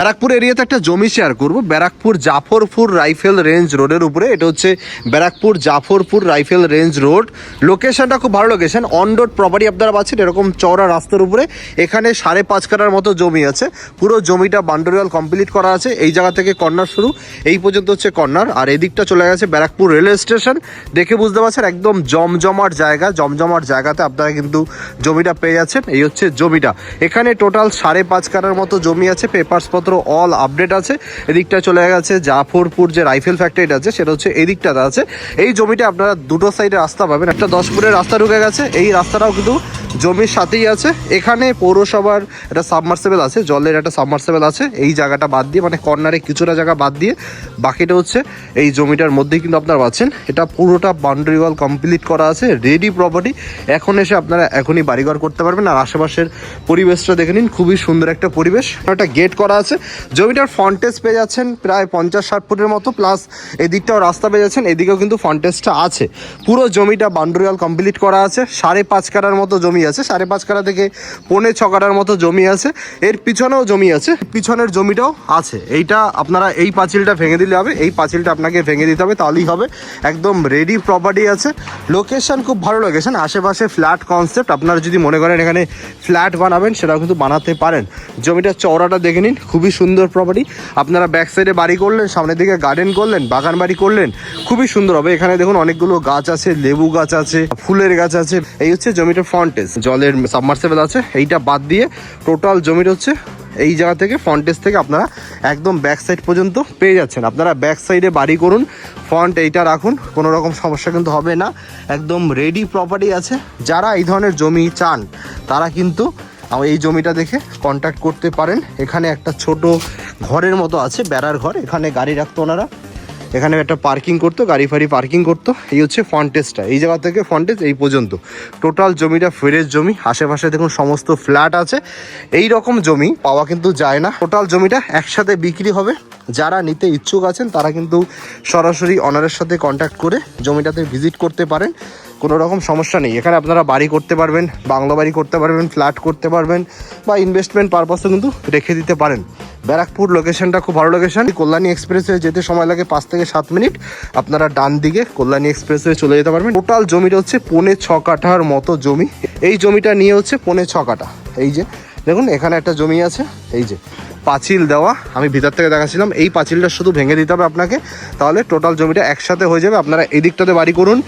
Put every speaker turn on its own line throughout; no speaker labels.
ব্যারাকপুর এরিয়াতে একটা জমি শেয়ার করব, ব্যারাকপুর জাফরপুর রাইফেল রেঞ্জ রোডের উপরে। এটা হচ্ছে Barrackpore Jafarpur rifle range road. লোকেশনটা খুব ভালো লোকেশন, অন রোড প্রপার্টি আপনারা পাচ্ছেন এরকম চওড়া রাস্তার উপরে। এখানে 5.5 কাঠার মতো জমি আছে, পুরো জমিটা বাউন্ডারি ওয়াল কমপ্লিট করা আছে। এই জায়গা থেকে কর্নার শুরু, এই পর্যন্ত হচ্ছে কর্নার, আর এদিকটা চলে গেছে ব্যারাকপুর রেলওয়ে স্টেশন। দেখে বুঝতে পারছেন একদম জমজমাট জায়গা, জমজমাট জায়গাতে আপনারা কিন্তু জমিটা পেয়ে যাচ্ছেন। এই হচ্ছে জমিটা, এখানে টোটাল 5.5 কাঠার মতো জমি আছে, পেপারস পত্র অল আপডেট আছে। এদিকটা চলে গেছে জাফরপুর যে রাইফেল ফ্যাক্টরিটা আছে সেটা হচ্ছে এদিকটাতে আছে। এই জমিটা আপনারা দুটো সাইডে রাস্তা পাবেন, একটা 10 ফুটের রাস্তা ঢুকে গেছে, এই রাস্তাটাও কিন্তু জমির সাথেই আছে। এখানে পৌরসভার একটা সাবমার্সেবল আছে, জলের একটা সাবমার্সেবল আছে। এই জায়গাটা বাদ দিয়ে, মানে কর্নারে কিছুটা জায়গা বাদ দিয়ে বাকিটা হচ্ছে এই জমিটার মধ্যেই কিন্তু আপনারা পাচ্ছেন। এটা পুরোটা বাউন্ডারি ওয়াল কমপ্লিট করা আছে, রেডি প্রপার্টি। এখন এসে আপনারা এখনই বাড়িঘর করতে পারবেন। আর আশেপাশের পরিবেশটা দেখে নিন, খুবই সুন্দর একটা পরিবেশ। একটা গেট করা আছে, জমিটার ফ্রন্টেজ পেয়ে যাচ্ছেন প্রায় 50-60 ফুটের মতো, প্লাস এদিকটাও রাস্তা পেয়ে যাচ্ছেন, এদিকেও কিন্তু ফ্রন্টেজটা আছে। পুরো জমিটা বাউন্ডারি ওয়াল কমপ্লিট করা আছে। 5.5 কাঠার মতো জমি আছে, 5.5 কাঠা থেকে 6.25 কাঠার মতো জমি আছে। এর পিছনেও জমি আছে, পিছনের জমিটাও আছে। এইটা আপনারা এই পাঁচিলটা ভেঙে দিলে হবে, এই পাঁচিলটা আপনাকে ভেঙে দিতে হবে, তাহলেই হবে। একদম রেডি প্রপার্টি আছে, লোকেশন খুব ভালো লোকেশন, আশেপাশে ফ্ল্যাট কনসেপ্ট। আপনারা যদি মনে করেন এখানে ফ্ল্যাট বানাবেন সেটাও কিন্তু বানাতে পারেন। জমিটার চওড়াটা দেখে নিন, খুবই সুন্দর প্রপার্টি। আপনারা ব্যাক সাইডে বাড়ি করলেন, সামনের দিকে গার্ডেন করলেন, বাগান বাড়ি করলেন, খুবই সুন্দর হবে। এখানে দেখুন অনেকগুলো গাছ আছে, লেবু গাছ আছে, ফুলের গাছ আছে। এই হচ্ছে জমিটার ফ্রন্টেজ, জলের সাবমার্সেবল আছে। এইটা বাদ দিয়ে টোটাল জমিটা হচ্ছে এই জায়গা থেকে ফ্রন্টেজ থেকে আপনারা একদম ব্যাক সাইড পর্যন্ত পেয়ে যাচ্ছেন। আপনারা ব্যাক সাইডে বাড়ি করুন, ফ্রন্ট এইটা রাখুন, কোনো রকম সমস্যা কিন্তু হবে না। একদম রেডি প্রপার্টি আছে। যারা এই ধরনের জমি চান তারা কিন্তু এই জমিটা দেখে কন্ট্যাক্ট করতে পারেন। এখানে একটা ছোট ঘরের মতো আছে, বেড়ার ঘর, এখানে গাড়ি রাখতো ওনারা, এখানে একটা পার্কিং করতো, গাড়ি ফাড়ি পার্কিং করতো। এই হচ্ছে ফ্রন্টেজটা, এই জায়গা থেকে ফ্রন্টেজ এই পর্যন্ত টোটাল জমিটা ফ্রেশ জমি। আশেপাশে দেখুন সমস্ত ফ্ল্যাট আছে। এই রকম জমি পাওয়া কিন্তু যায় না। টোটাল জমিটা একসাথে বিক্রি হবে। যারা নিতে ইচ্ছুক আছেন তারা কিন্তু সরাসরি অনারের সাথে কন্ট্যাক্ট করে জমিটাতে ভিজিট করতে পারেন, কোনো রকম সমস্যা নেই। এখানে আপনারা বাড়ি করতে পারবেন, বাংলো বাড়ি করতে পারবেন, ফ্ল্যাট করতে পারবেন, বা ইনভেস্টমেন্ট পারপাসও কিন্তু রেখে দিতে পারেন। ব্যারাকপুর লোকেশনটা খুব ভালো লোকেশন। কল্যাণী এক্সপ্রেসওয়ে যেতে সময় লাগে 5 থেকে 7 মিনিট। আপনারা ডান দিকে কল্যাণী এক্সপ্রেসওয়ে চলে যেতে পারবেন। টোটাল জমিটা হচ্ছে 6.25 কাঠার মতো জমি। এই জমিটা নিয়ে হচ্ছে 6.25 কাঠা। এই যে দেখুন এখানে একটা জমি আছে, এই যে পাঁচিল দেওয়া, আমি ভিতর থেকে দেখাচ্ছিলাম। এই পাঁচিলটা শুধু ভেঙে দিতে হবে আপনাকে, তাহলে টোটাল জমিটা একসাথে হয়ে যাবে। আপনারা এই দিকটাতে বাড়ি করুন,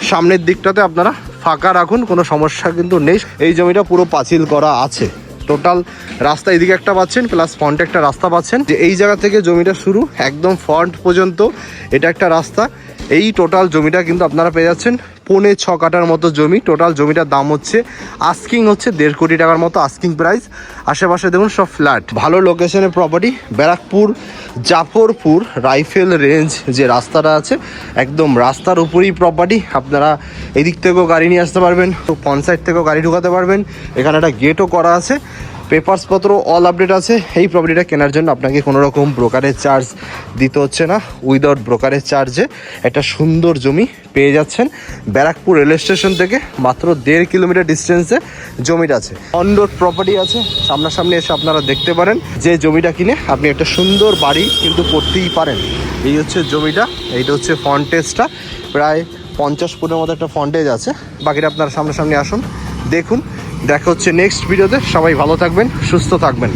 সামনের দিকটাতে আপনারা ফাঁকা রাখুন, কোনো সমস্যা কিন্তু নেই। এই জমিটা পুরো পাঁচিল করা আছে। টোটাল রাস্তা এদিকে একটা পাচ্ছেন, প্লাস ফ্রন্টে একটা রাস্তা পাচ্ছেন। যে এই জায়গা থেকে জমিটা শুরু একদম ফ্রন্ট পর্যন্ত এটা একটা রাস্তা। এই টোটাল জমিটা কিন্তু আপনারা পেয়ে যাচ্ছেন 6.25 কাঠার মতো জমি। টোটাল জমিটার দাম হচ্ছে আস্কিং হচ্ছে 1.5 কোটি টাকার মতো আস্কিং প্রাইস। আশেপাশে দেখুন সব ফ্ল্যাট, ভালো লোকেশনের property. Barrackpore Jafarpur rifle range যে রাস্তাটা আছে একদম রাস্তার উপরেই প্রপার্টি। আপনারা এদিক থেকেও গাড়ি নিয়ে আসতে পারবেন, তো পঞ্চায়েত থেকেও গাড়ি ঢুকাতে পারবেন। এখানে একটা গেটও করা আছে, পেপারস পত্র অল আপডেট আছে। এই প্রপার্টিটা কেনার জন্য আপনাকে কোনো রকম ব্রোকারেজ চার্জ দিতে হচ্ছে না। উইদাউট ব্রোকারেজ চার্জে একটা সুন্দর জমি পেয়ে যাচ্ছেন। ব্যারাকপুর রেল স্টেশন থেকে মাত্র 1.5 কিলোমিটার ডিস্টেন্সে জমিটা আছে। অন রোড প্রপার্টি আছে, সামনাসামনি এসে আপনারা দেখতে পারেন। যে জমিটা কিনে আপনি একটা সুন্দর বাড়ি কিন্তু করতেই পারেন। এই হচ্ছে জমিটা, এইটা হচ্ছে ফ্রন্টেজটা, প্রায় 50 ফুটের মতো একটা ফ্রন্টেজ আছে। বাকিটা আপনারা সামনাসামনি আসুন, দেখুন। দেখা হচ্ছে নেক্সট ভিডিওতে। সবাই ভালো থাকবেন, সুস্থ থাকবেন।